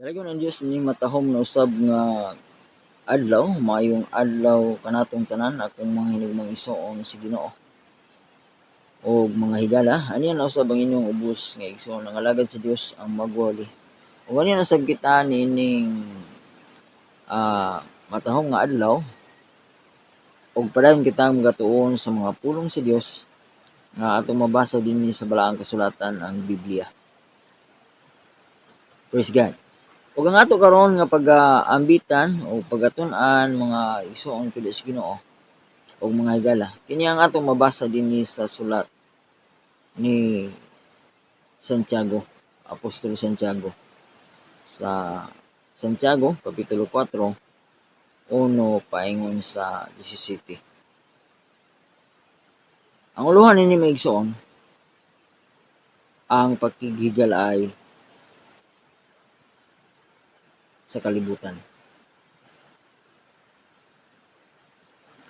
Dalagon ang Dios ni matahom na usab nga adlaw, maayong adlaw kanatong tanan akong mga hinigmang igsoon si Ginoo. Og mga higala, aniya na usab ang inyong ubos nga igsoon ang alagad sa Dios ang magwali. Ug aniya na sab kita nining matahom nga adlaw og padayon kitang magatuon sa mga pulong sa Dios nga atong mabasa dinhi sa balaang kasulatan ang Biblia. Praise God. Ug ang ato karon nga pag-aambitan o pagatun-an mga igsoon pili sa Ginoo og mga higala, kini ang atong mabasa dinhi sa sulat ni Santiago, Apostol Santiago. Sa Santiago, Kapitulo 4, 1 paingon sa 17. Ang uluhan nini maigsoon, ang pagkighigalay sa kalibutan.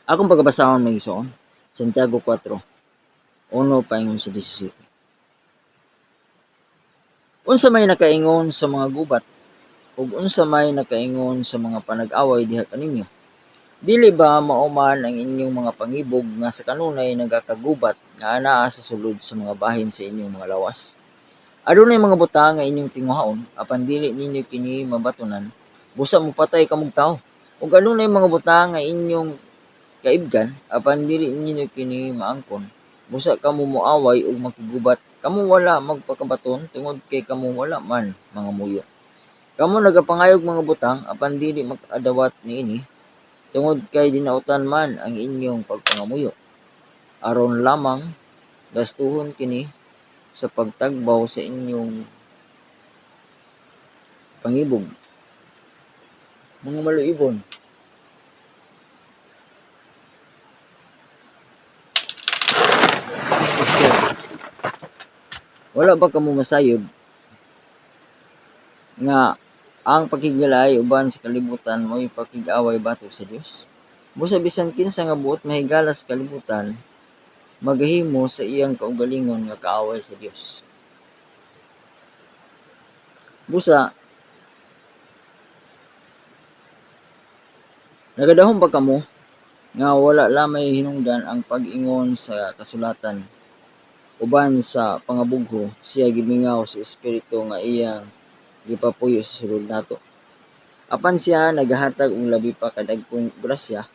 Akong pagabasahon maigsoon, Santiago 4, 1 paingon sa 17. Unsa may nakaingon sa mga gubat ug unsa may nakaingon sa mga panag-away diha kaninyo? Dili ba mauman ang inyong mga pangibog nga sa kanunay nagakagubat nga anaa sa sulod sa mga bahin sa inyong mga lawas? Adunay mga butang nga inyong tinguhaon apan dili ninyo kini mabatunan, busa mopatay kamong tawo. Ug adunay mga butang nga inyong kaibgan apan dili ninyo kini maangkon, busa kamo moaway ug makigubat. Kamo wala magpakabaton tungod kay kamo wala man mga muyo. Kamo nagapangayog mga butang apan dili makadawat niini, tungod kay dinautan man ang inyong pagpangamuyo. Aron lamang gastuhon kini sa pagtagbaw sa inyong pangibog. Mga maluibon, wala ba kamo masayod nga ang pakiggalay uban sa kalibutan mo'y pakig-away batok sa Dios? Busa bisan kinsa nga buot mahigala sa kalibutan, magahimo sa iyang kaugalingon nga kaaway sa Dios. Busa nagadahom pa kamo nga wala lamay hinungdan ang pag-ingon sa kasulatan uban sa pangabugho siya gimingaw sa espiritu nga iyang gipapuyo sa sulod nato. Apan siya nagahatag og labi pa kadagkong grasya,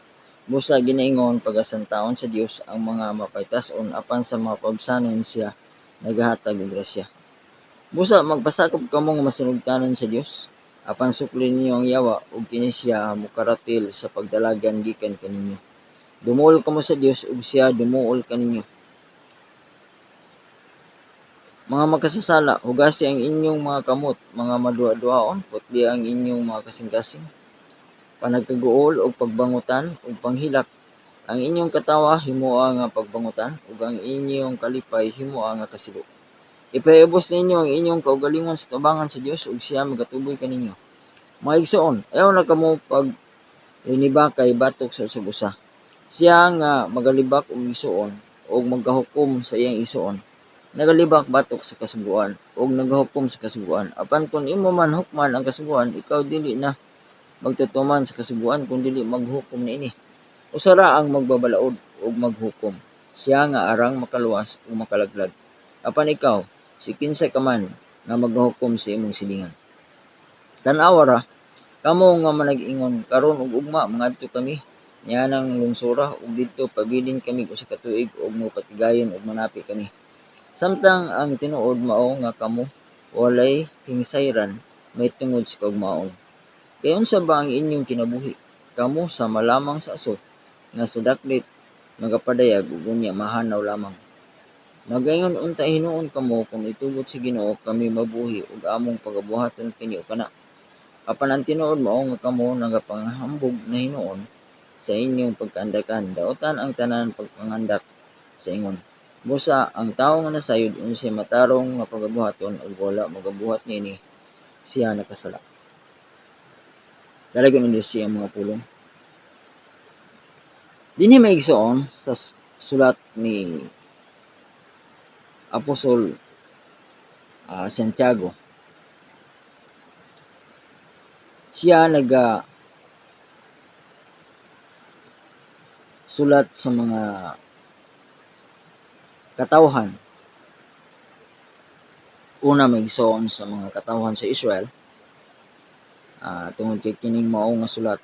busa ginaingon pagasantaon sa Dios ang mga mapaytas-on apan sa mga paubsanon siya nagahatag og grasya. Busa magpasakop kamo nga masinugtanon sa Dios, apan sukli ninyo ang yawa ug kini siya mokaratil sa pagdalagan gikan kaninyo. Dumuol kamo sa Dios ug siya dumuol kaninyo. Mga makasasala, hugasi ang inyong mga kamot, mga madua-duaon, putli ang inyong mga kasing-kasing, panagkaguol o pagbangutan o panghilak. Ang inyong katawa himoa nga pagbangutan ug ang inyong kalipay himoa nga kasilo. Ipahiubos ninyo ang inyong kaugalingon sa tubangan sa Dios ug siya magatuboy kaninyo. Mga igsoon, ayaw na kamo pag linibakay batok sa usag-usa. Siya nga magalibak og igsoon ug magahukom sa iyang igsoon. Nagalibak batok sa kasuguan ug nagahukom sa kasuguan. Apan kung imo man hukman ang kasuguan, ikaw dili na magtutuman sa kasuguan kung dili maghukom niini. Usara ang magbabalaod ug maghukom, siya nga arang makaluwas ug makalaglag. Apan ikaw, si kinsa ka man nga maghukom sa imong silingan. Tan-awa ra, kamo nga manag-ingon karon ug ugma mangadto kami niya nang lungsura ug didto pabilin kami usa ka tuig ug mopatigayon ug manapi kami. Samtang ang tinuod mao nga kamo walay hingsayran may tungod sa kaugmaon. Kay unsa ba ang inyong kinabuhi? Kamo sama lamang sa aso nga sa daklit magapadayag ug unya mahanaw lamang. Magaingon unta hinuon kamo kung itugot sa Ginoo kami mabuhi ug among pagabuhaton kini o kana. Apan ang tinuod mao nga kamo nagapanghambog na hinuon sa inyong pagkaandakan, daotan ang tanan pagpangandak sa ingon. Busa ang tawo nga nasayod unsay matarong nga pagabuhaton ug wala magabuhat niini, siya nakasala. Dalagon ni siya mga pulong. Dinhi maigsoon sa sulat ni Apostol Santiago. siya sulat sa mga katawhan. Una maigsoon sa mga katawhan sa Israel, tungod kay kining mao nga sulat,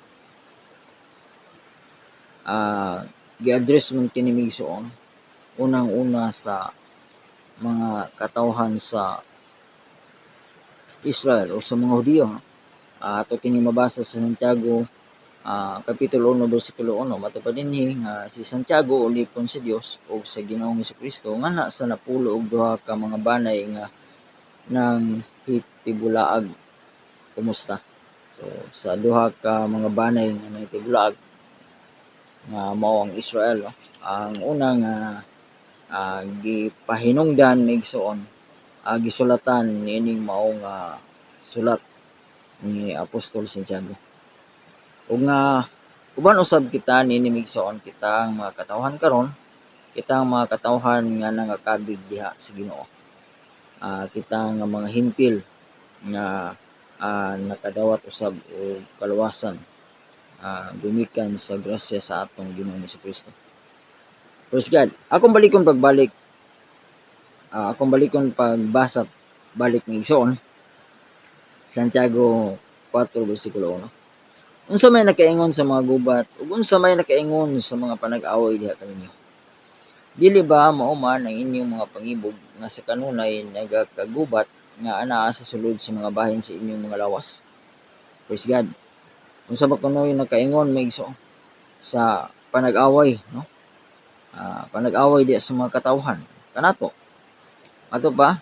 gi-address man kini maigsoon unang-una sa mga katawhan sa Israel o sa mga Hudiyo. Ato kini mabasa sa Santiago Kapitulo 1, versikulo 1, matupad dinhi nga si Santiago ulipon si Dios o sa Ginoong Hesukristo ngana sa napulo og duha ka mga banay nga nang hitibulaag. Kumusta? So sa duha ka mga banay nga nahitibulaag nga mao ang Israel, ang una nga gipahinungdan maigsoon, gisulatan niining mao nga sulat ni Apostol Santiago. Ug nga uban usab kita niini maigsoon, kita ang mga katawhan karon, kita ang mga katawhan nga nangakabig diha sa Ginoo. Kita nga mga hintil nga nakadawat usab og kaluwasan gumikan sa grasya sa atong Ginoong Hesukristo. Praise God. Akong balikon pagbasa balik maigsoon Santiago 4, versikulo 1. Unsa may nakaingon sa mga gubat ug unsa may nakaingon sa mga panag-away diha kaninyo? Dili ba mao man ang inyong mga pangibog nga sa kanunay nagakagubat nga anaa sa sulod sa mga bahin sa inyong mga lawas? Praise God. Unsa ba kunoy nakaingon maigsoon sa panag-away, no? Panag-away diha sa mga katawhan kanato. Ato pa,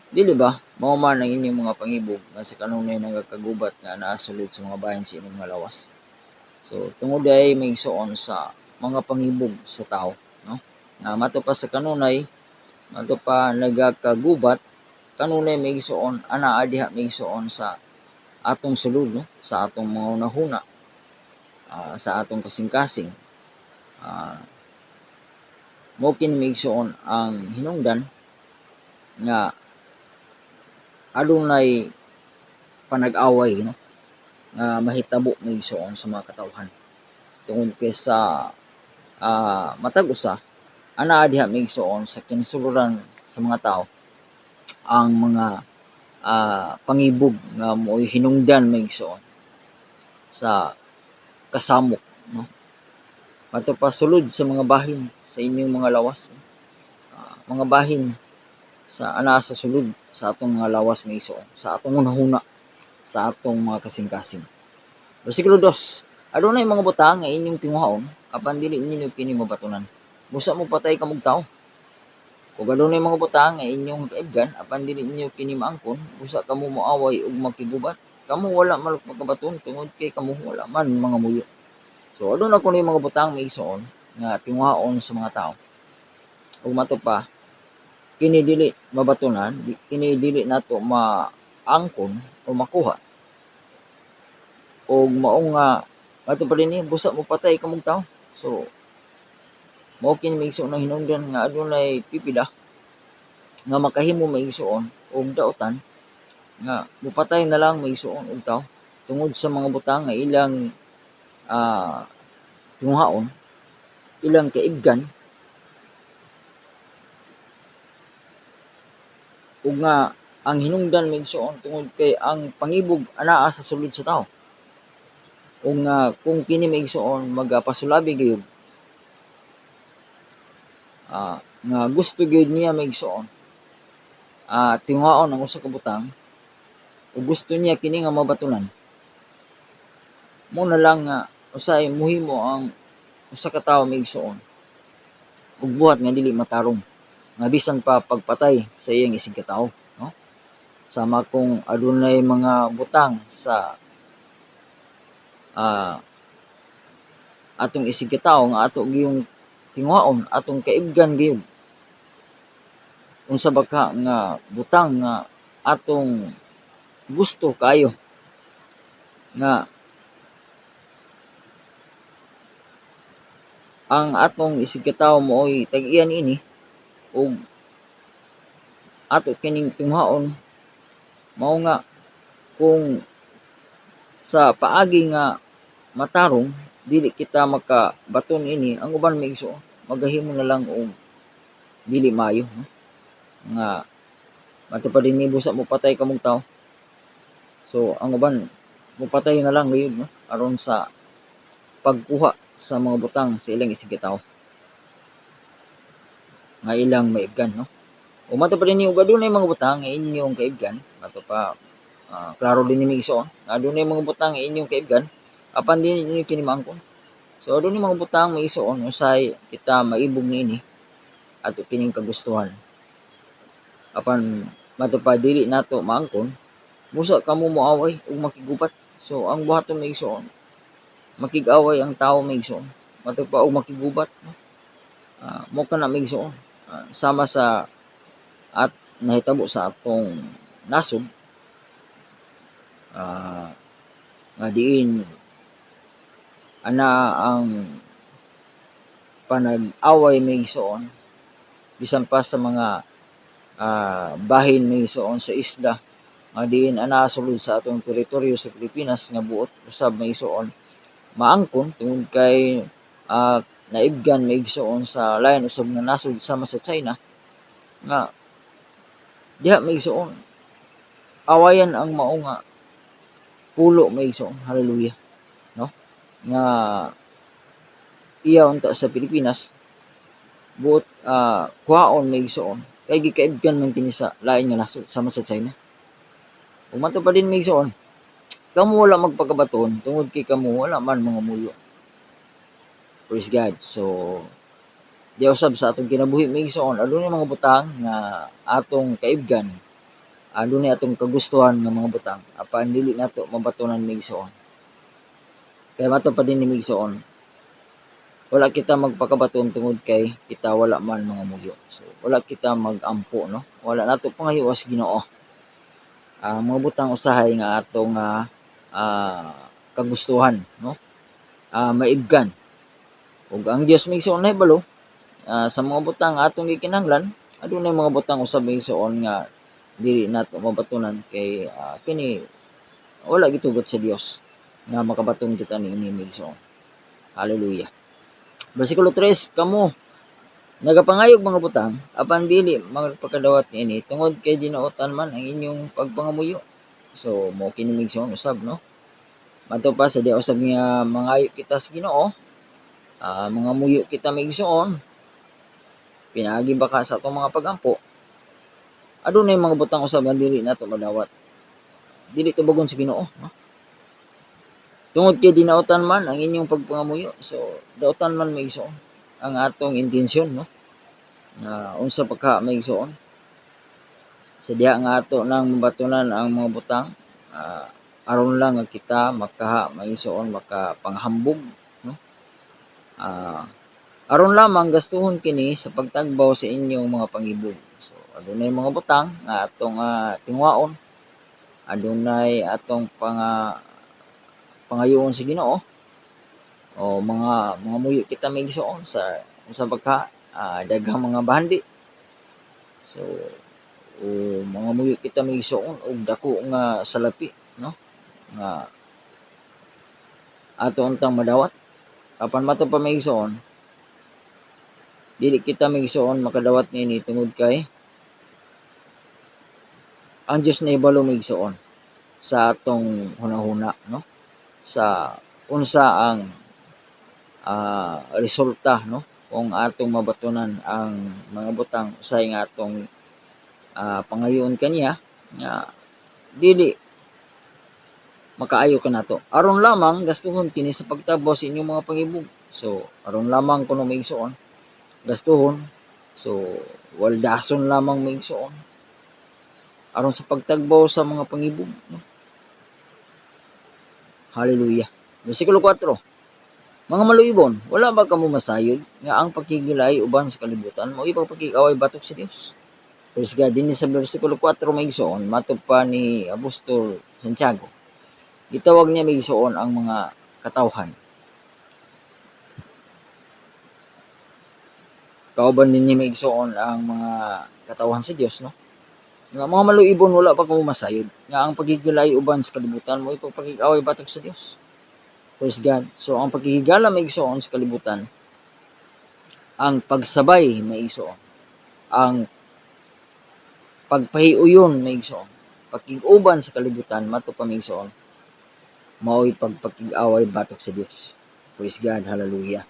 dili ba mao man ang inyong mga pangibog nga sa kanunay nagakagubat nga anaa sulod sa mga bahin sa inyong mga lawas? So tungod ay maigsoon sa mga pangibog sa tao, no? Nga mato pa sa kanunay, mato pa nagakagubat, kanunay maigsoon anaa diha maigsoon sa atong sulod, no? Sa atong mga unahuna, sa atong kasing-kasing. Mao kini maigsoon ang hinungdan nga adunay panag-away, no? Nga mahitabo maigsoon sa mga katawhan. Tungod kay sa matag usa anaa diha maigsoon sa kinasuluran sa mga tao ang mga pangibog nga mo'y hinungdan maigsoon sa kasamok, no? Mato pa sulod sa mga bahin sa inyong mga lawas, mga bahin sa anaa sa sulod sa atong mga lawas maigsoon, sa atong unahuna, sa atong mga kasing-kasing. Versikulo 2. Adunay mga butang nga inyong tinguhaon apan dili ninyo kini mabatunan. Busa mo patay kamong tao. Kung adunay mga butang nga inyong kaibgan apan dili ninyo kini maangkon, busa kamo moaway ug magkigubat. Kamo wala man magkabaton tungod kay kamo wala man mga muyo. So aduna kunoy mga butang maigsoon nga tinguhaon sa mga tao. Ug mato pa, kini dili mabatunan, kini dili nato maangkon o makuha. Og mao nga ato pa dinhi busa mo patay kamong tao. So mao kini maigsoon ang hinungdan nga adunay pipila nga makahimo maigsoon og daotan nga mupatay na lang maigsoon og tao tungod sa mga butang nga ilang tinguhaon, ilang kaibgan, ug nga ang hinungdan maigsoon tungod kay ang pangibog anaa sa sulod sa tao. Ug nga kung kini maigsoon magapasulabi gyud nga gusto gyud niya maigsoon tinguhaon ang usa ka butang ug gusto niya kini nga mabatunan, mo na lang nga usay mohimo ang usa ka tawo maigsoon ug buhat nga dili matarong nga bisan pa pagpatay sa iyang isig ka tawo, no? Sama kung adunay mga butang sa atong isig ka tawo nga ato giyong tinguhaon, atong kaibgan gyud. Unsa ba ka nga butang nga atong gusto kayo nga ang atong isig ka tawo mooy tag-iya niini ug ato kining tinguhaon, mao nga kung sa paagi nga matarong dili kita makabaton ini, ang uban may igsoon magahimo na lang og dili maayo, no? Nga matupad dinhi busa mo patay kamong tao. So ang uban mopatay na lang gayud, no, aron sa pagkuha sa mga butang sa ilang isigitaw nga ilang maibgan, no. O matupad dinhi ug adunay mga butang nga inyong kaibgan, ato pa klaro din ni igsoon, adunay mga butang nga inyong kaibgan apan dili ninyo kini maangkon. So adunay mga butang may igsoon usay kita maibog niini ato kining kagustuhan. Apan matupad dili nato maangkon, busa kamo moaway ug makigubat. So ang buhaton may igsoon, makig-away ang tawo may igsoon, matupad og makigubat, no. Mo kana may igsoon, sama sa at nahitabo sa atong nasod, nga diin ana ang panag-away may igsoon bisan pa sa mga bahin may igsoon sa isda nga diin ana sulod sa atong teritoryo sa Pilipinas nga buot usab may igsoon maangkon tungod kay naibgan may igsoon sa lain usab nga nasod sama sa China nga diha may igsoon awayan ang mao nga pulo may igsoon, hallelujah, no, nga iya unta sa Pilipinas buot kuhaon may igsoon kay gikaibgan man kini sa lain nga nasod sama sa China. Ug matupad din may igsoon kamo wala magpakabaton tungod kay kamo wala man mga muyo. Praise God. So di usab sa atong kinabuhi may igsoon adunay mga butang nga atong kaibgan, adunay atong kagustuhan nga mga butang apan dili nato mabatonan may igsoon. Kaya matupad din ni may igsoon wala kita magpakabaton tungod kay kita wala man mga muyo. So wala kita magampo, no, wala nato pangahiwas Ginoo ang mga butang usahay nga atong kagustuhan, no, maibgan. Ug ang Dios may igsoon nahibalo sa mga butang atong gikinahanglan adunay mga butang usab may igsoon nga dili nato mabatunan kay kini wala gitugot sa Dios nga makabaton kita niini may igsoon. Hallelujah. Bersikulo 3, kamo nagapangayog mga butang apan dili magpakadawat niini tungod kay dinuotan man ang inyong pagpangamuyo. So mao kini may igsoon usab, no, madto pa sa di usab nga mangayo kita sa Ginoo, mga muyo kita may igsoon pinaagi baka sa atong mga pagampo adunay mga butang usab nga dili nato madawat, dili tubagon sa Ginoo, no, tungod kay dinautan man ang inyong pagpangamuyo. So dautan man may igsoon ang atong intensyon, no, nga unsa pagka may igsoon sa diha nga ato nang mabatunan ang mga butang aron lang nga kita makaha may igsoon makapanghambog, no, aron lamang gastuhon kini sa pagtagbaw sa inyong mga pangibog. So adunay mga butang nga atong tingwaon, adunay atong pangayoon sa Ginoo o mga muyo kita may igsoon sa pagka daghang mga bahandi. So mga muyo kita may igsoon og dako nga salapi, no, nga ato untang madawat apan mato pa may igsoon dili kita may igsoon makadawat niini tungod kay ang Dios nahibalo may igsoon sa atong hunahuna, no, sa unsa ang resulta, no, kung atong mabatunan ang mga butang usay nga atong pangayoon kaniya nga dili makaayo kanato aron lamang gastuhon kini sa pagtabaw sa inyong mga pangibog. So aron lamang kuno may igsoon gastuhon, so waldason lamang may igsoon aron sa pagtagbaw sa mga pangibog, no. Hallelujah. Bersikulo 4, mga maluibon, wala ba kamo masayod nga ang pagkigilay uban sa kalibutan mo ipagpakig-away batok sa Dios? Praise God. Dinhi sa bersikulo 4 may igsoon matud pa ni Apostol Santiago, gitawag niya may igsoon ang mga katawhan. Kauban din ni may igsoon ang mga katawhan sa Dios, no, Nga mga maluibon wala pa kamo masayod. Nga ang pagigilay uban sa kalibutan mo ito pagig-away batok sa Dios. Praise God. So ang pagkikigala may igsoon sa kalibutan, ang pagsabay may igsoon, ang pagpahiuyon may igsoon, pakig-uban sa kalibutan mato pa may igsoon, mao'y pagpakig-away batok sa Dios. Praise God. Hallelujah.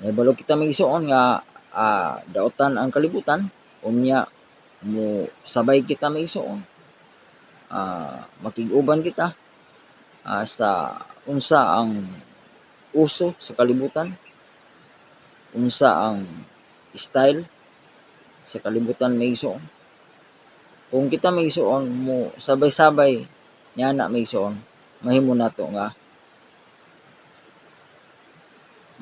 Nahibalo kita may igsoon nga daotan ang kalibutan, unya mo sabay kita may igsoon, makig-uban kita sa unsa ang uso sa kalibutan, unsa ang style sa kalibutan may igsoon. Kung kita may igsoon mo sabay-sabay niya na may igsoon, mahimo nato nga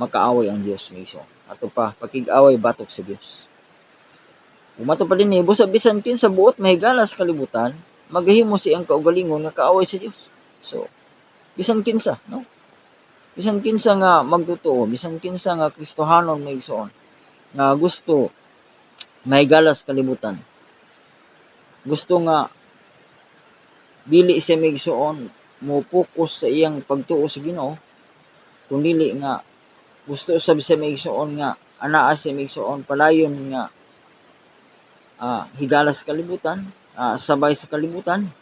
makaaway ang Dios may igsoon. Ato pa pakig-away batok sa Dios. Kung mato pa dinhi busa bisan kinsa buot mahigala sa kalibutan, magahimo siyang kaugalingon nga kaaway sa Dios. So bisan kinsa, no? Bisan kinsa nga magtotoo, bisan kinsa nga Kristohanon may igsoon, nga gusto mahigala sa kalibutan, gusto nga dili siya may igsoon mo focus sa iyang pagtuo sa Ginoo, kun dili nga gusto sa siya may igsoon nga anaa siya may igsoon palayon nga higala sa kalibutan, sabay sa kalibutan,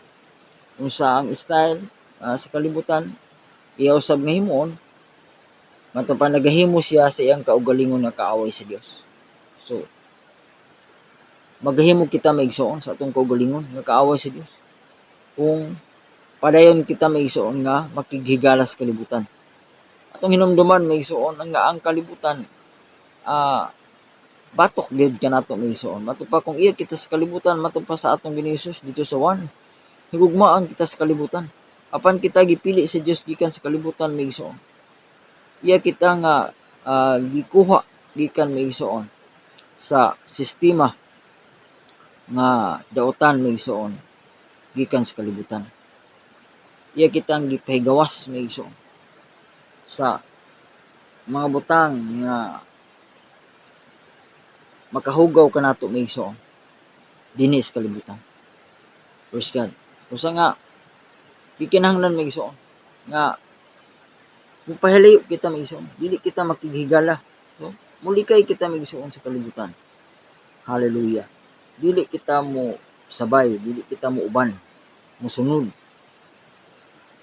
unsa ang style sa kalibutan, iya usab nga himuon, mato pa nagahimo siya sa iyang kaugalingon nga kaaway sa Dios. So magahimo kita may igsoon sa atong kaugalingon nga kaaway sa Dios kung padayon kita may igsoon nga makighigala sa kalibutan. Atong hinumduman may igsoon nga ang kalibutan batok gyud kanato may igsoon. Mato pa kung iya kita sa kalibutan, mato pa sa atong Ginoong Hesus dito sa 1, higugmaan kita sa kalibutan. Apan kita gipili sa Dios gikan sa kalibutan may igsoon, iya kita nga gikuha gikan may igsoon sa sistema nga daotan may igsoon gikan sa kalibutan. Iya kitang gipahigawas may igsoon sa mga butang nga makahugaw kanato may igsoon dinhi sa kalibutan. Praise God. Usa nga gikinahanglan may igsoon nga mupahilayo kita may igsoon, dili kita makighigala. So mulikay kita may igsoon sa kalibutan. Hallelujah. Dili kita mo sabay, dili kita mo uban, musunod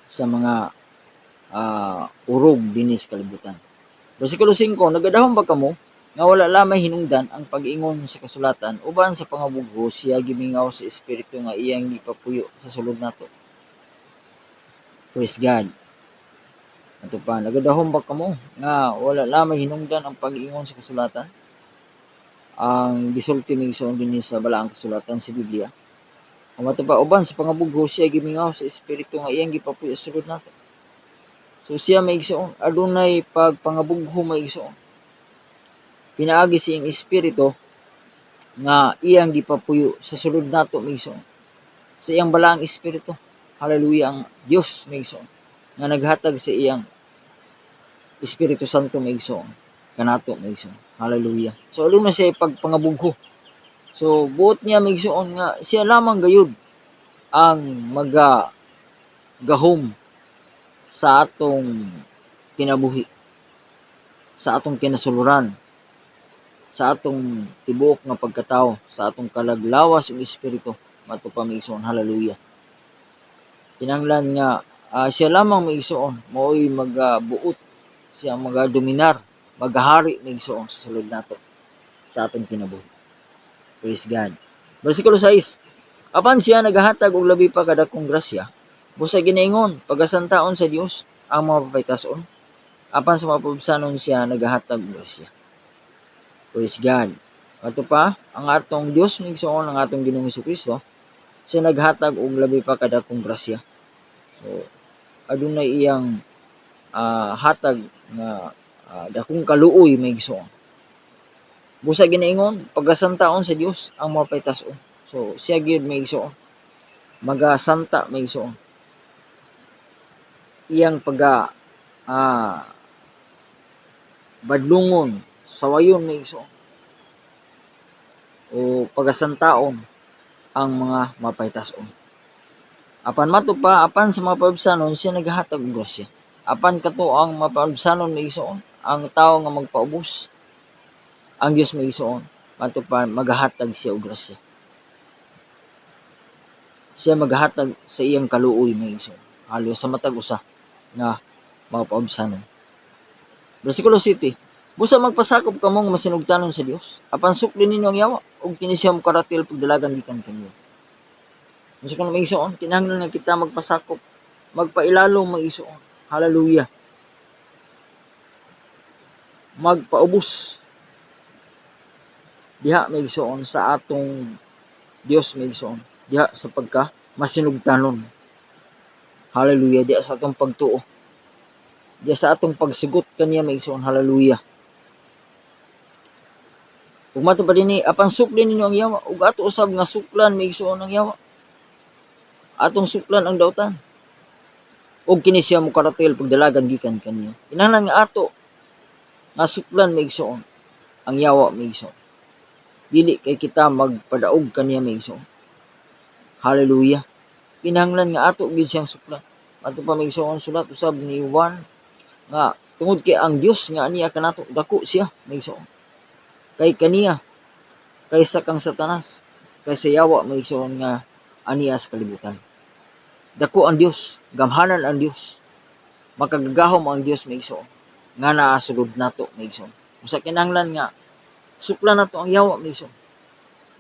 sa mga urog dinhi sa kalibutan. Bersikulo 5, nagadahom ba kamo nga wala lamay hinungdan ang pag-ingon sa kasulatan uban sa pangabugho siya gimingaw sa espiritu nga iyang gipapuyo sa sulod nato. Praise God. Ato pa, nagadahom ba kamo nga wala lamay hinungdan ang pag-ingon sa kasulatan, ang gisulti may igsoon dinhi sa balaang kasulatan sa Biblia. Ang ato pa, uban sa pangabugho siya gimingaw sa espiritu nga iyang gipapuyo sa sulod nato. So siya may igsoon, adunay pagpangabugho may igsoon, pinaagi siyang espiritu nga iyang gipapuyo sa sulod nato may igsoon, sa iyang balaang espiritu. Hallelujah. Ang Dios may igsoon nga naghatag sa iyang Espiritu Santo may igsoon kanato may igsoon. Hallelujah. So aluna siya pagpangabugho. So buot niya may igsoon nga siya lamang gayud ang magagahom sa atong kinabuhi, sa atong kinasuluran, sa atong tibuok nga pagkatao, sa atong kalaglawas ng espiritu mato pa may igsoon. Hallelujah. Kinahanglan nga siya lamang may igsoon mao'y magabuot, siya magadominar, magahari may igsoon sa sulod nato sa atong kinabuhi. Praise God. Bersikulo 6, apan siya nagahatag og labi pa kadakong grasya, busa ginaingon pagasantaon sa Dios ang mga papaytason, apan sa mapubsanon siya nagahatag og grasya. Praise God. Ato pa, ang atong Dios may igsoon, ang atong Ginoong Hesukristo, siya naghatag og labi pa kadakong grasya. So adunay iyang hatag nga dakong kaluoy may igsoon. Busa ginaingon pagasantaon sa Dios ang mga paytason. So siya gyud may igsoon magasanta may igsoon. Iyang badlungon sawayon may igsoon o pagasantaon ang mga mapaytason. Apan matupa, apan sa mga paubsanon, siya naghatag og grasya. Apan kato ang mapaubsanon may igsoon, ang tao nga magpaubos, ang Dios may igsoon, matupa maghatag siya og grasya. Siya maghatag sa iyang kaluoy may igsoon. Halo sa matag usa nga mga paubsanon. Bersikulo 7. Busa magpasakop kamo nga masinugtanon sa Dios, apan suklin ninyo ang yawa ug kini siya mokaratil pagdalagan gikan kanyo. Unsa kan may igsoon, kinahanglan nga kita magpasakop, magpailalom may igsoon. Hallelujah. Magpaubos diha may igsoon sa atong Dios may igsoon. Diha sa pagka masinugtanon. Hallelujah. Diha sa atong pagtuo. Diha sa atong pagsigot kaniya may igsoon. Hallelujah. Ug mato pa dinhi, apan suklin ninyo ang yawa ug ato usab nga suklan may igsoon ang yawa. Atong suklan ang dautan. Ug kini siya mokaratil pagdalagan gikan kaniya. Kinahanglan nga ato nga suklan may igsoon ang yawa may igsoon. Dili kay kita magpadaog kaniya may igsoon. Hallelujah. Kinahanglan nga ato gyud siyang suklan. Ato pa may igsoon sulat usab ni Juan nga tungod kay ang Dios nga aniya kanato dako siya may igsoon. Kay kaniya kaysa kang Satanas, kaysa yawa may igsoon nga aniya sa kalibutan. Dako ang Dios, gamhanan ang Dios. Makagagahom ang Dios may igsoon nga naa sulod nato may igsoon. Usa kinahanglan nga suklan nato ang yawa may igsoon.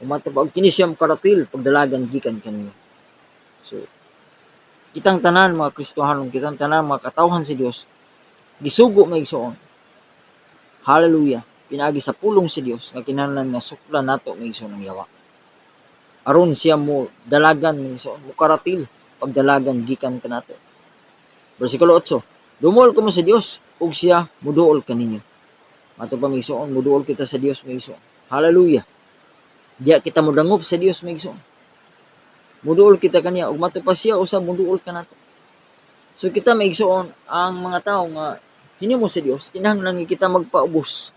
Umatubag kini siya mokaratil pagdalagan gikan kaniya. So kitang tanan mga Kristohanon, kitang tanan mga katawhan si Dios, gisugo may igsoon. Hallelujah. Pinaagi sa pulong si Dios nga kinahanglan nga suklan nato may igsoon ang yawa. Aron siya mo dalagan may igsoon, mokaratil pagdalagan gikan kanato. Bersikulo 8. Dumol kamo sa Dios ug siya muduol kaninyo. Mato pa may igsoon, muduol kita sa Dios may igsoon. Hallelujah. Diya kita modangop sa Dios may igsoon. Muduol kita kaniya ug mato pa siya usab muduol kanato. So kita may igsoon ang mga tawo nga hinimo sa Dios, kinahanglan nga kita magpaubos.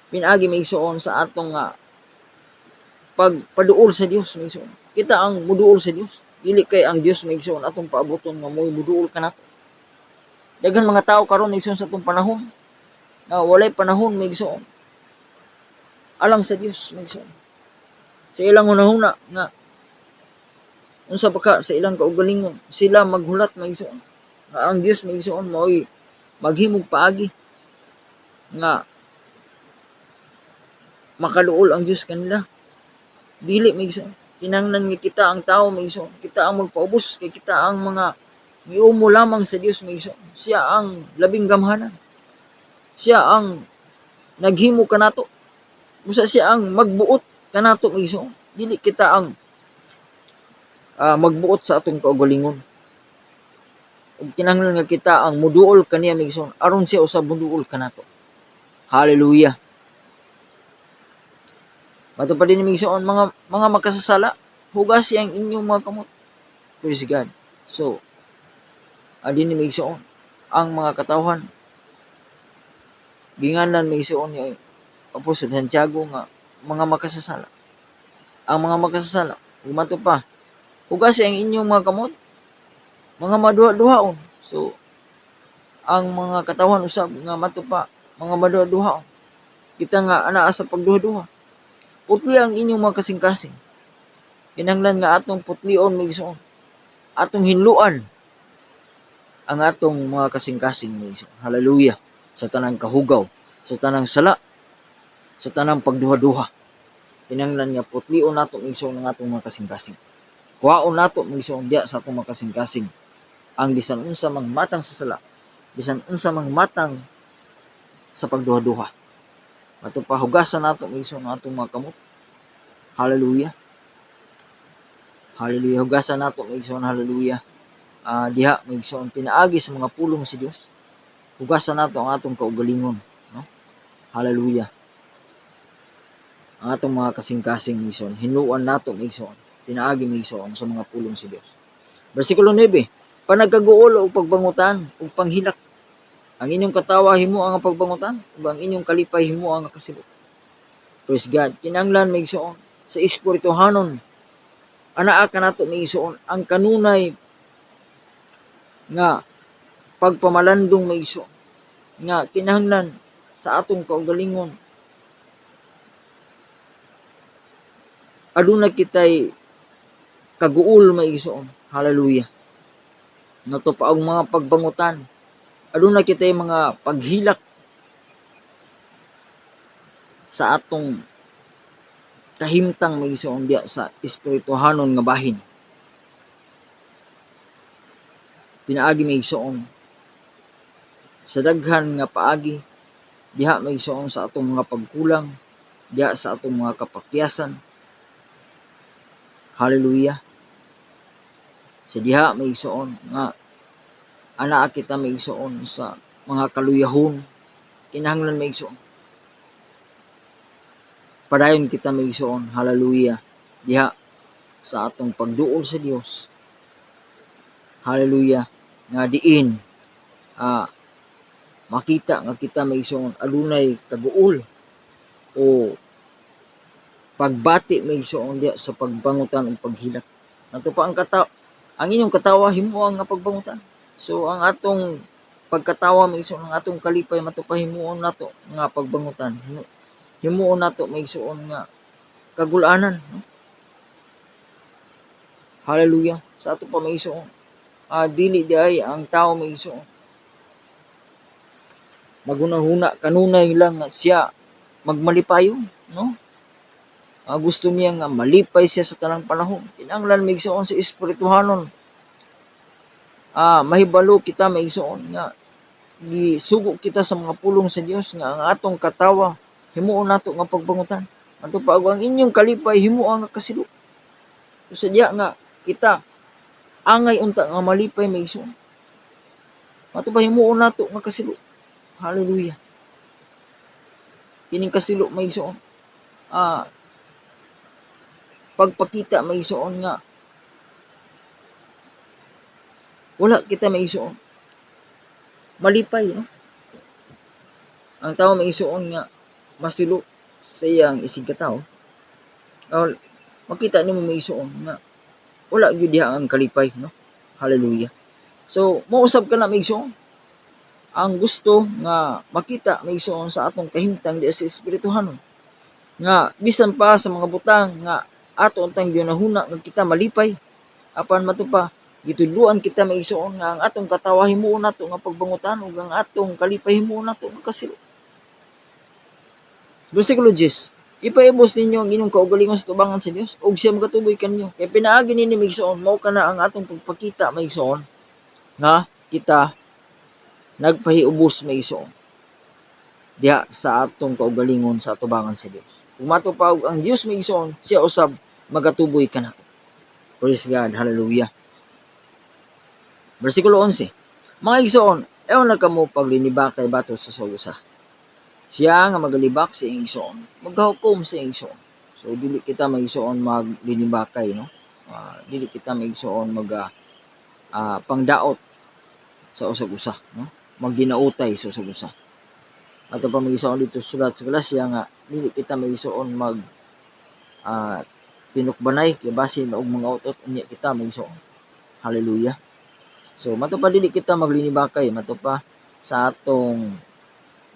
Pinaagi may igsoon sa atong nga pagpaduol sa Dios may igsoon. Kita ang muduol sa Dios. Dili kay ang Dios may igsoon atong paaboton nga mo'y muduol kanato. Daghan mga tawo karon igsoon sa atong panahon nga walay panahon may igsoon alang sa Dios may igsoon. Sa ilang hunahuna nga unsa pa ka sa ilang kaugalingon, sila maghulat may igsoon nga ang Dios may igsoon mo'y maghimog paagi nga makaduol ang Dios kanila. Dili may igsoon. Kinahanglan nga kita ang tao may igsoon. Kita ang magpaubos kay kita ang mga giumo lamang sa Dios may igsoon. Siya ang labing gamhanan. Siya ang naghimo kanato. Busa siya ang magbuot kanato may igsoon. Dili kita ang magbuot sa atong kaugalingon. Ug kinahanglan nga kita ang muduol kaniya may igsoon aron siya usab muduol kanato. Hallelujah. Mato pa din may igsoon mga makasasala, hugasi ang inyong mga kamot. Praise God. So adin may igsoon ang mga katawhan ginganan may igsoon ni Apostol Santiago nga mga makasasala. Ang mga makasasala, mato pa hugasi ang inyong mga kamot, mga maduha-duhaon. So ang mga katawhan usab nga mato pa mga maduha-duhaon. Kita nga anaa sa pagduha-duha. Putli ang inyong mga kasing-kasing. Kinahanglan nga atong putlion may igsoon. Atong hinluan ang atong mga kasing-kasing may igsoon. Hallelujah. Sa tanang kahugaw, sa tanang sala, sa tanang pagduha-duha. Kinahanglan nga putlion nato may igsoon ang atong mga kasing-kasing. Kuhaon nato may igsoon diya sa atong mga kasing-kasing. Ang bisan unsa mang matang sa sala, bisan unsa mang matang sa pagduha-duha. Ato pahugasan nato may igsoon ang atong mga kamot. Hallelujah. Hallelujah. Hugasan nato may igsoon. Hallelujah. Diha may igsoon pinaagi sa mga pulong si Dios. Hugasan nato ang atong kaugalingon, no? Hallelujah. Ang atong mga kasing-kasing may igsoon, hinuan nato may igsoon. Pinaagi may igsoon sa mga pulong si Dios. Bersikulo 9. Panagkaguol o pagbangutan o panghilak. Ang inyong katawa himo ang pagbangutan, ug ang inyong kalipay himo ang kasibot. Praise God. Kinahanglan may igsoon sa espirituhanon anaa ka nato may igsoon ang kanunay nga pagpamalandong may igsoon nga kinahanglan sa atong kaugalingon aduna kitay kaguol may igsoon. Hallelujah. Nato pa ang mga pagbangutan. Aduna kitay mga paghilak sa atong kahimtang may igsoon diya sa espirituhanon nga bahin. Pinaagi may igsoon sa daghan nga paagi diha may igsoon sa atong mga pagkulang, diha sa atong mga kapakyasan. Hallelujah. Sa diha may igsoon nga anaa kita may igsoon sa mga kaluyahon kinahanglan may igsoon. Padayon kita may igsoon. Hallelujah. Diha sa atong pagduol sa Dios. Hallelujah. Nga diin makita nga kita may igsoon adunay kaguol o pagbati may igsoon diya sa pagbangutan o paghilak. Nato pa ang inyong katawa himuon nga pagbangutan. So ang atong pagkatawa may igsoon ang atong kalipay matupahimuon nato nga pagbangutan. Himuon nato may igsoon nga kagulanan, no? Hallelujah. Sa ato pa may igsoon dili di ay ang tao may igsoon magunahuna kanunay lang nga siya magmalipayon, no? Gusto niya nga malipay siya sa tanang panahon. Kinahanglan may igsoon sa espirituhanon. Mahibalo kita may igsoon nga gisugo kita sa mga pulong sa Dios nga ang atong katawa himuon nato nga pagbangutan. Ato pa ang inyong kalipay himuon nga kasilo. So sadya nga kita angay unta nga malipay may igsoon. Ato pa himuon nato nga kasilo. Hallelujah. Kining kasilo may igsoon pagpakita may igsoon nga wala kita may igsoon malipay, no? Ang tao may igsoon nga masilo sa iyang isig katao makita nimo may igsoon nga wala gyud diha ang kalipay, no? Hallelujah. So mousab ka na may igsoon ang gusto nga makita may igsoon sa atong kahimtang diha sa espirituhanon nga bisan pa sa mga butang nga ato untang ginahuna nga kita malipay apan matupa gitudluan kita may igsoon nga ang atong katawa himuon nato nga pagbangutan ug ang atong kalipay himuon nato nga kasilo. Bersikulo 10. Ipaibos ninyo ang inyong kaugalingon sa tubangan sa Dios ug siya magatuboy kanyo kay pinaagi nini may igsoon mao kana ang atong pagpakita may igsoon nga kita nagpahiubos may igsoon diha sa atong kaugalingon sa tubangan sa Dios. Kung matupa ang Dios may igsoon siya usab magatuboy ka nato. Praise God. Hallelujah. Versikulo 11. Mga igsoon, ewan na kamo paglinibak kay bato sa solusa. Siya nga magalibak sa igsoon, maghukom sa igsoon. So dili kita magigsoon maglinibakay, no? Dili kita magigsoon pangdaot sa usag-usa, no? Magdinautay sa usag-usa. Ato pa magigsoon dito sulat sa Galacia nga dili kita magigsoon tinukbanay kay basin og mga utot unya kita magigsoon. Hallelujah. So matupa dili kita maglinibakay, matupa sa atong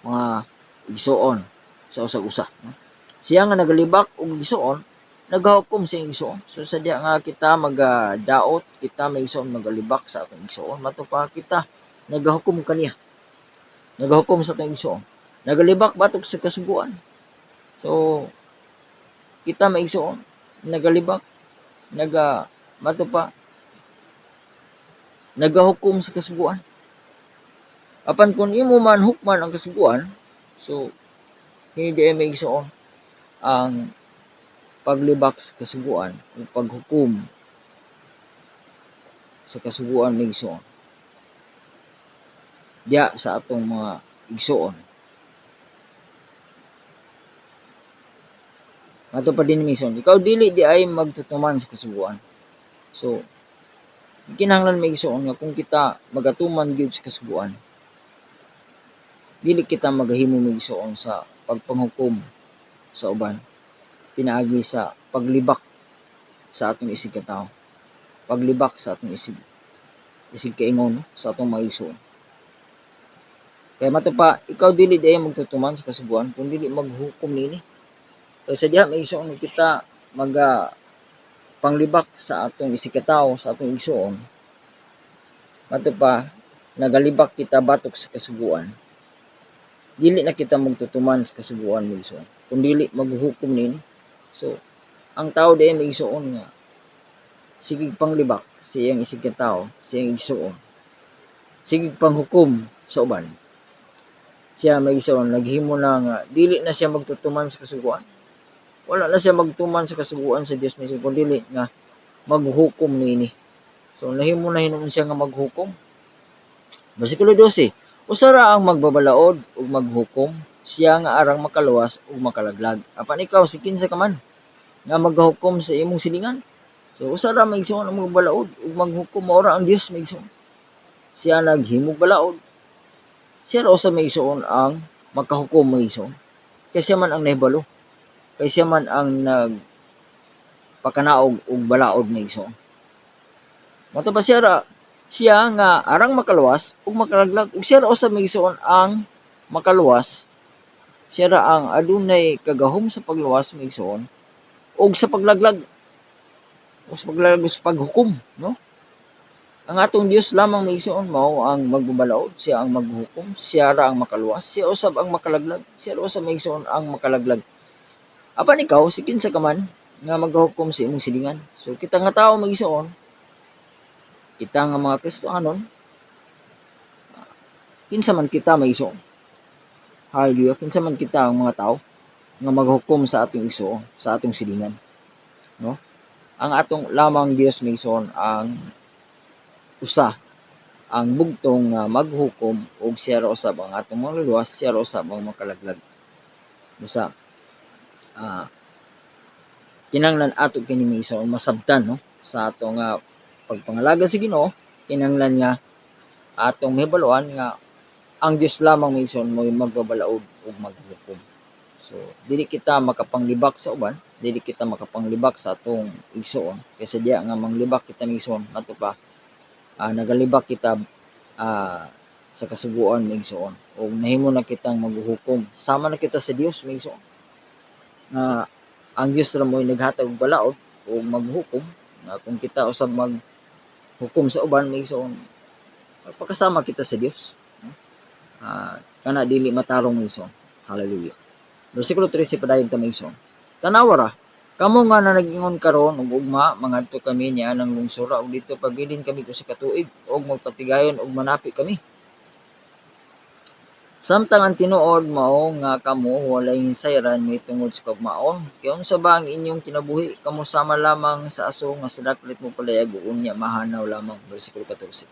mga igsoon sa usag-usa, no? Siya nga nagalibak og igsoon naghukom sa igsoon. So sadya nga kita magdaot, kita may igsoon magalibak sa atong igsoon, matupa kita naghukom kaniya. Naghukom sa atong igsoon. Nagalibak batok sa kasuguan. So kita may igsoon nagalibak matupa nagahukom sa kasuguan. Apan kung imo man hukman ang kasuguan, so hindi may igsoon ang paglibak sa kasuguan o paghukom sa kasuguan may igsoon diya sa atong mga igsoon. Ato pa din mission, ikaw dili di ay magtutuman sa kasuguan. So kinahanglan may igsoon nga kung kita magatuman gyud sa kasuguan, dili kita magahimo may igsoon sa pagpanghukom sa uban, pinaagi sa paglibak sa atong isig katawo. Paglibak sa atong isig kaingon sa atong mga igsoon. Kaya matupa, ikaw dili day magtutuman sa kasubuan kung dili maghukom nini. Kaya sa diha may igsoon kita panglibak sa atong isig katawo, sa atong igsoon. Matupa, nagalibak kita batok sa kasubuan. Dili na kita magtutuman sa kasubuan mo igsoon. Kung dili maghukom nini. So, ang tao day may igsoon nga sige panglibak sa iyang isig katawo, sa iyang igsoon. Sige panghukom sa uban. Siya may igsoon naghimo na nga dili na siya magtutuman sa kasubuan. Wala na siya magtuman sa kasubuan sa Dios mismo kun dili nga maghukom niini. So nahimo na hinuon siya nga maghukom. Bersikulo 12. Usara ang magbabalaod ug maghukom, siya nga arang makaluwas ug makalaglag. Apan ikaw si kinsa ka man nga maghukom sa imong silingan. So usara maigsoon ang magbalaod ug maghukom, maura ang Dios maigsoon. Siya naghimog balaod. Siya raw sa maigsoon ang makahukom maigsoon. Kay siya man ang nahibalo. Kay siya man ang nagpakanaog ug balaod maigsoon. Mato ba siya nga arang makaluwas ug makalaglag, ug siya raw sa maigsoon ang makaluwas. Siya ra ang adunay kagahom sa pagluwas maigsoon ug sa paglaglag. O sa paglaglag sa paghukom, no? Ang atong Dios lamang maigsoon mao ang magbabalaod, siya ang maghukom, siya ra ang makaluwas, siya usab ang makalaglag, siya ra usab maigsoon ang makalaglag. Apan ikaw si kinsa ka man nga maghukom sa imong silingan. So kita nga tawo maigsoon, kita nga mga Kristohanon, kinsa man kita maigsoon. Hallelujah, kinsa man kita ang mga tao nga maghukom sa ating igsoon, sa atong silingan, no? Ang atong lamang Dios maigsoon ang usa ang bugtong nga maghukom ug siya ra usab ang atong mangluluwas, siya ra usab ang makalaglag. Usa kinahanglan ato kini maigsoon masabtan, no, sa atong pagpangalaga sa Ginoo. Kinahanglan nga atong mahibaluan nga ang Dios lamang maigsoon mo magbabalaod ug maghukom. So dili kita makapanglibak sa uban, dili kita makapanglibak sa atong igsoon, kaysa diya nga manglibak kita maigsoon mato pa nagalibak kita sa kasubuan maigsoon ug nahimo na kitang maghukom, sama na kita sa Dios maigsoon. Ang Dios ra mo'y naghatag og balaod ug maghukom, nga kung kita usab maghukom sa uban maigsoon, pagkasama kita sa Dios, kana dili matarong maigsoon. Hallelujah. Bersikulo 13 padayon ta maigsoon. Tanawa ra, kamo nga na nag-ingon karon ug ugma mangadto kami niya ng lungsura ug dito pabilin kami ko sa katuig ug magpatigayon ug manapi kami. Samtang ang tinuod mao nga kamo walay hinsayran may tungod sa kagmaon. Kay unsa ba ang inyong kinabuhi? Kamo sama lamang sa aso nga sadaklit mo palayag ug unya mahanaw lamang. Bersikulo 14.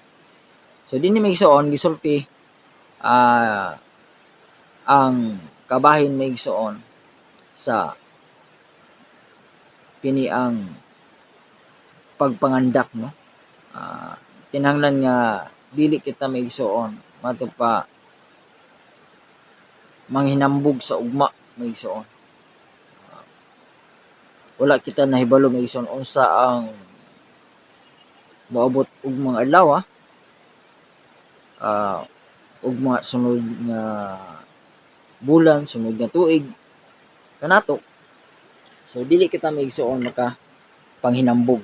So dinhi maigsoon gisulti ang kabahin maigsoon sa kini ang pagpangandak, no? Kinahanglan nga dili kita maigsoon mato pa manghinambog sa ugma maigsoon. Wala kita nahibalo maigsoon unsa ang moabot og mga adlaw ug mga sunod nga bulan, sunod nga tuig kanato. So dili kita maigsoon maka panghinambog.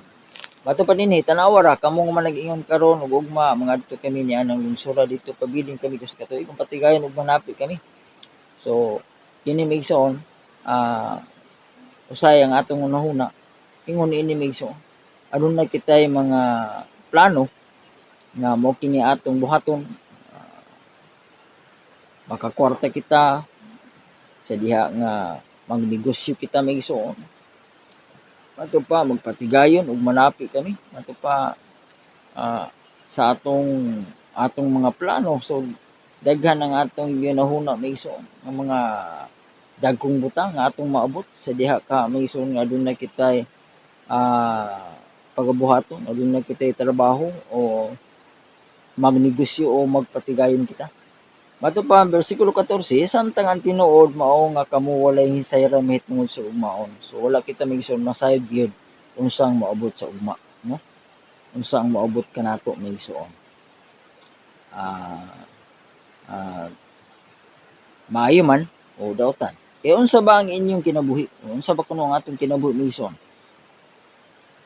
Mato pa dinhi tanawa ra kamo nga nag-ingon karon ug ugma mangadto kami ni anang lungsura dito pabilin kami kus katuig kung patigayon ug manapi kami. So kini maigsoon usay ang atong unahuna ingon ini maigsoon adunay kitay mga plano nga mao kini atong buhaton, makakwarta kita sa diha nga magnegosyo kita maigsoon. Mato pa magpatigayon ug manapi kami. Mato pa sa atong mga plano. So daghan ang atong ginahuna maigsoon nga mga dagkong butang nga atong maabot sa diha ka maigsoon nga adunay kitay pagabuhaton, adunay kitay trabaho o magnegosyo o magpatigayon kita. Mato pa bersikulo 14, samtang ang tinuod mao nga kamo walay hinsayran mahitungod sa ugmaon. So wala kita maigsoon masayod gyud unsang moabot sa ugma, no? Unsang moabot kanato may igsoon. Maayo man o daotan. Unsa ba ang inyong kinabuhi? Unsa ba kuno ang atong kinabuhi may igsoon?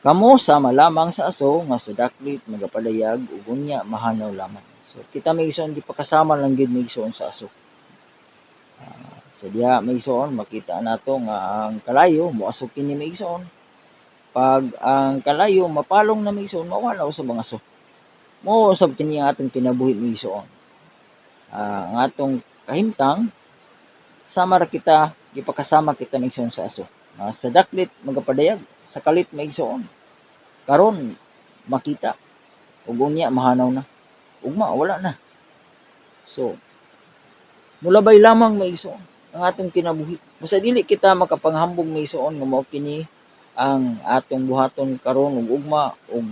Kamo sama lamang sa aso nga sa daklit magapadayag ug unya mahanaw lamang. So kita may igsoon di pa kasama lang gid may igsoon sa aso. Sa diha may igsoon makita nato nga ang kalayo moasok kini may igsoon. Pag ang kalayo mapalong na may igsoon mawala usab ang aso. Mao usab kini ang atong kinabuhi may igsoon. Ang atong kahimtang sama ra kita gipakasama kita may igsoon sa aso. Sa daklit magapadayag, sa kalit may igsoon. Karon makita ug unya mahanaw na. Ugma wala na. So mulabay lamang may igsoon ang atong kinabuhi. Basta dili kita makapanghambog may igsoon nga mao kini ang atong buhaton karon ug ugma ug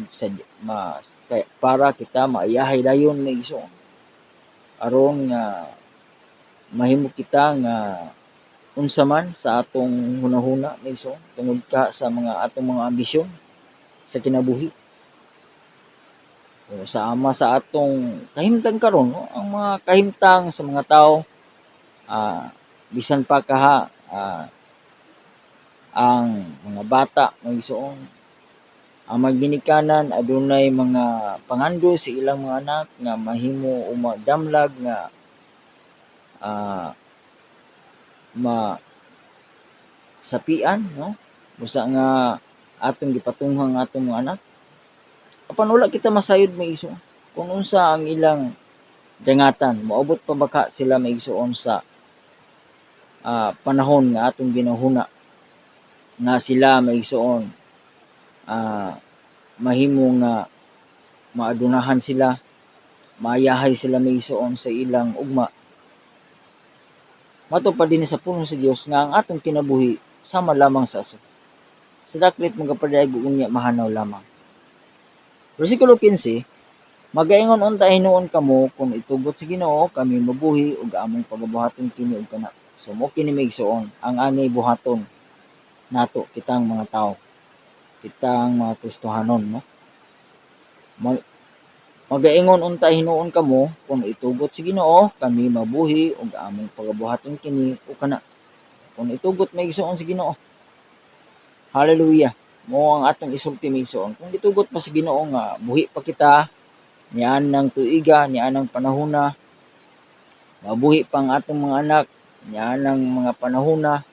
para kita maayahay dayon may igsoon. Aron nga mahimo kita nga unsa man sa atong hunahuna may igsoon tungod ka sa atong mga ambisyon sa kinabuhi. O sama sa atong kahimtang karon, no? Ang mga kahimtang sa mga tao bisan pa kaha ang mga bata may igsoon ang magginikanan adunay mga pangando sa ilang mga anak nga mahimo umadamlag nga sapian, no? Busa nga atong gipatunghang atong mga anak. Apan wala kita masayod may igsoon kung unsa ang ilang dangatan, moabot pa baka sila may igsoon sa panahon nga atong ginahuna nga sila may igsoon mahimo nga maadunahan sila, maayahay sila may igsoon sa ilang ugma. Matupad din sa pulong sa Dios nga ang atong kinabuhi sama lamang sa aso. Sa daklit magapadayag ug unya mahanaw lamang. Bersikulo 15, magaingon unta hinuon kamo kung itugot sa Ginoo kami mabuhi ug among pagabuhaton kini ug kana. So mo kini may igsoon ang anay buhaton nato kitang mga tao, kitang mga Kristohanon, no? Magaingon unta hinuon kamo kung itugot sa Ginoo kami mabuhi ug among pagabuhaton kini ug kana. Kung itugot may igsoon sa Ginoo. Hallelujah. Mo ang atong isulti may igsoon. Kung itugot pa sa Ginoo nga buhi pa kita niyan ng tuiga, niyan ng panahona, mabuhi pa ang atong mga anak, niyan ng mga panahona,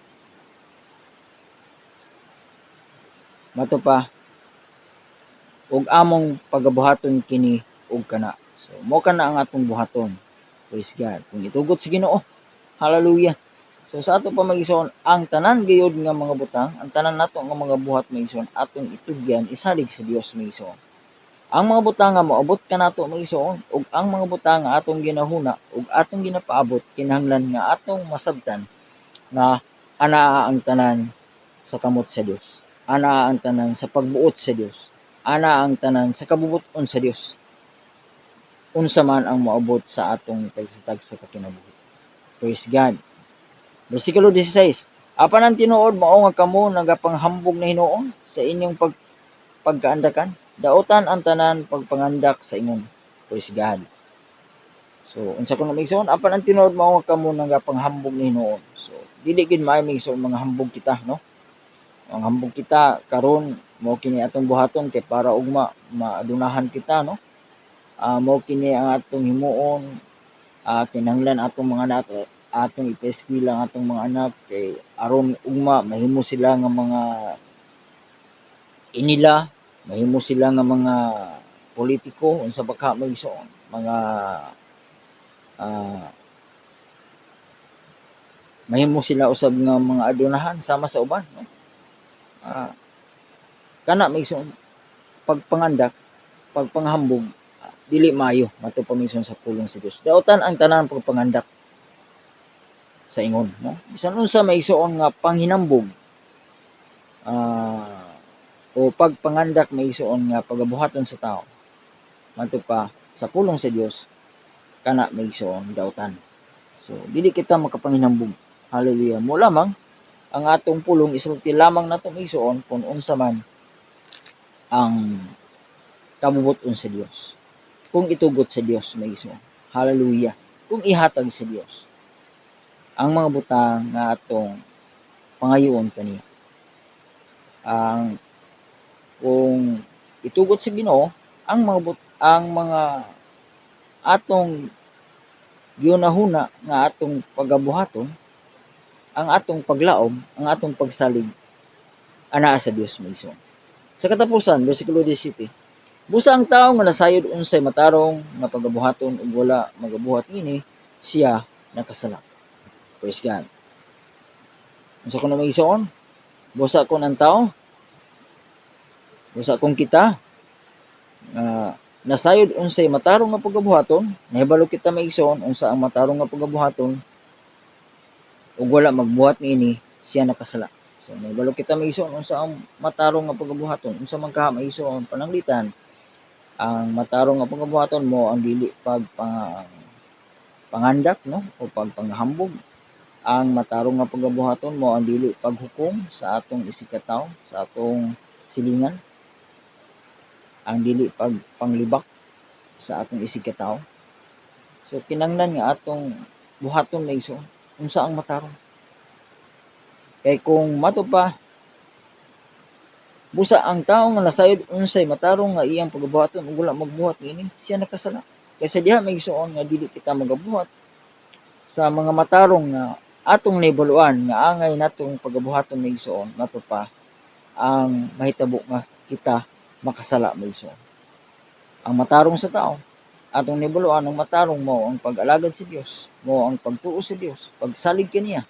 mato pa ug among pagabuhaton kini ug kana. So mo kana ang atong buhaton. Praise God. Kung itugot sa Ginoo. Hallelujah. So sa ato pa mag-igsoon, ang tanan gayud nga mga butang, ang tanan nato nga mga buhat mag-igsoon atong itugyan isalig sa Dios mag-igsoon. Ang mga butang nga moabot kanato mag-igsoon ug ang mga butang nga atong ginahuna ug atong ginapaabot kinahanglan nga atong masabtan na anaa ang tanan sa kamot sa Dios. Anaa ang tanan sa pagbuot sa Dios. Anaa ang tanan sa kabubuton sa Dios. Unsa man ang moabot sa atong pagsitag sa kinabuhi. Praise God. Bersikulo 16. Apan ang tinuod mao nga kamo nagapanghambog na hinuon sa inyong pagkaandakan. Daotan ang tanan pagpangandak sa ingon. Praise God. So unsa kuno migsoon apan ang tinuod mao nga kamo nagapanghambog na hinuon. So dili gid maayo migsoon mga hambog kita, no? Ang hambog kita karon mao kini atong buhaton kay para ugma maadunahan kita, no? Mao kini ang atong himuon kinahanglan atong mga anak atong ipa-eskwela ang atong mga anak kay aron ugma mahimo sila nga mga inila, mahimo sila nga mga politiko unsa ba ka magigsoon mga mahimo sila usab nga mga adunahan sama sa uban, no? Kana magigsoon pagpangandak, pagpanghambog dili maayo mato pamigsoon sa pulong sa Dios. Daotan ang tanan pagpangandak sa ingon, no? Bisan unsa maigsoon nga panghinambog o pagpangandak maigsoon nga pagabuhaton sa tao mato pa sa pulong sa Dios kana maigsoon daotan. So dili kita makapanghinambog. Hallelujah. Mo lamang ang atong pulong isulti lamang nato maigsoon kung unsa man ang kabubuton sa Dios. Kung itugot sa Dios may iso. Hallelujah. Kung ihatag sa Dios ang mga butang nga atong pangayoon kaniya. Ang kung itugot sa Ginoo ang mga atong ginahuna nga atong pagabuhaton, ang atong paglaom, ang atong pagsalig anaa sa Dios mismo. Sa katapusan, bersikulo 17, busa ang tawo nga nasayod unsay matarong nga pagabuhaton ug wala magabuhat ini, siya nakasala. Praise God. Unsa kuno may isuon? Busa kon ang tawo, busa kung kita nasayod unsay matarong nga pagabuhaton, nahibalo kita may isuon unsa ang matarong nga pagabuhaton ug wala magbuhat niini, siya nakasala. So nahibalo kita may isuon unsa ang matarong nga pagabuhaton, unsa man ka may isuon pananglitan. Ang matarong nga pagabuhaton mo ang dili pangandak no o pangahambog. Ang matarong nga pagabuhaton mo ang dili paghukom sa atong isikataw, sa atong silingan. Ang dili panglibak sa atong isikataw. So kinanglan nga atong buhaton na iso unsa ang matarong. Kay kung mato pa busa ang tawo nga nasayod unsay matarong nga iyang pagabuhaton ug wala magbuhat niini, siya nakasala. Kay sa diha may isuon nga dili kita magabuhat sa mga matarong nga atong nahibaloan nga angay natong pagabuhaton may isuon, mato pa ang mahitabo nga kita makasala may isuon. Ang matarong sa tao atong nahibaloan, ang matarong mo ang pag-alagad sa Dios, mo ang pagtuo sa Dios, pagsalig kaniya.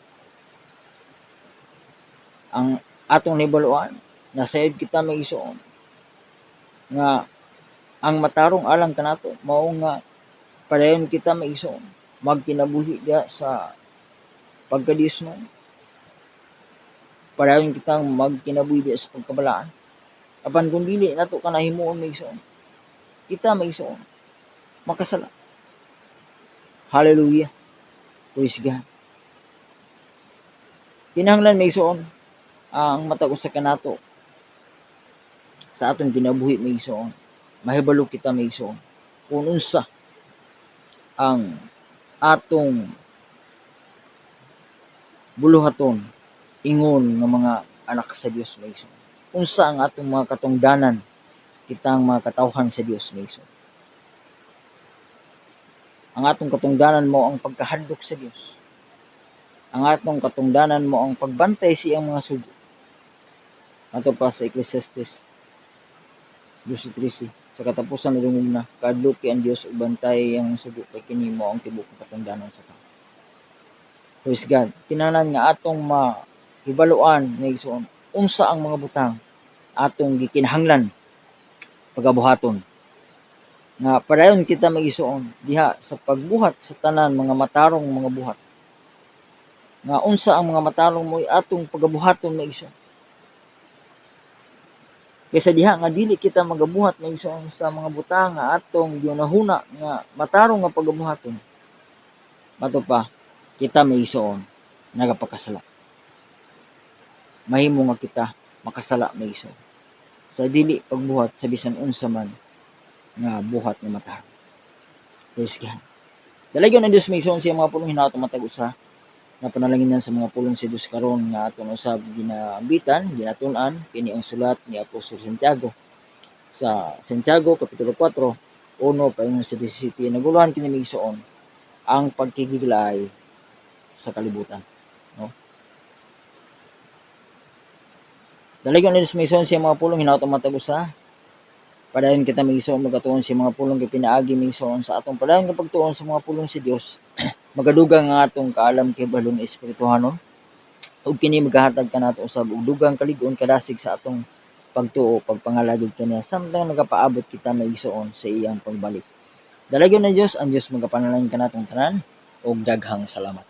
Ang atong nahibaloan nasayod kita may isuon nga ang matarong alang kanato mao nga padayon kita may isuon magkinabuhi diha sa pagka-Dios no. Padayon kitang magkinabuhi diha sa pagkabalaan. Apan kung dili nato ka nahimuon may isuon, kita may isuon makasala. Hallelujah. Praise God. Kinahanglan may isuon ang matag usa kanato sa atong kinabuhi may isuon. Mahibalo kita may isuon kung unsa ang atong buluhaton ingon nga mga anak sa Dios may isuon. Unsa ang atong mga katungdanan kitang mga katawhan sa Dios may isuon. Ang atong katungdanan mo ang pagkahadlok sa Dios. Ang atong katungdanan mo ang pagbantay sa iyang mga sugo. Ato pa sa Ecclesiastes 12:13, sa katapusan nilungog na kadluki ang Dios ug bantay ang sugo kay kini mo ang tibok katungdanan sa tao. Praise God. Kinahanglan nga atong mahibaluan nga igsoon unsa ang mga butang atong gikinahanglan pagabuhaton nga padayon kita magisuon diha sa pagbuhat sa tanan mga matarong mga buhat. Nga unsa ang mga matarong mo atong pagabuhaton maigsoon. Kaysa diha nga dili kita magabuhat maigsoon sa mga butang nga atong ginahuna nga matarong nga pagabuhaton. Mato pa kita maigsoon nagapakasala. Mahimo nga kita makasala maigsoon sa dili pagbuhat sa bisan unsa man nga buhat nga matarong. Praise God. Dalagyon ang Dios maigsoon siya mga pulong hinaot matag usa nga panalanginan sa mga pulong si Dios karon nga aton usab ginaambitan, ginatun-an kini ang sulat ni Apostol Santiago sa Santiago kapitulo 4, 1 paingon sa 17. Naguluhan kini maigsoon ang pagkikiglay sa kalibutan, no? Dalagyon ang Dios maigsoon siya mga pulong hinaot matag usa. Padayon kita maigsoon magatuon si mga pulong kay pinaagi maigsoon sa atong padayon nga pagtuon sa mga pulong si Dios. Magadugang nga atong kaalam kay balon espirituhanon ug kini magahatag kanato usab og dugang kalig-on kadasig sa atong pagtuo pagpangalagid kaniya samtang nagapaabot kita maigsoon sa iyang pagbalik. Dalagyon na Dios ang Dios magapanalangin kanatong tanan og daghang salamat.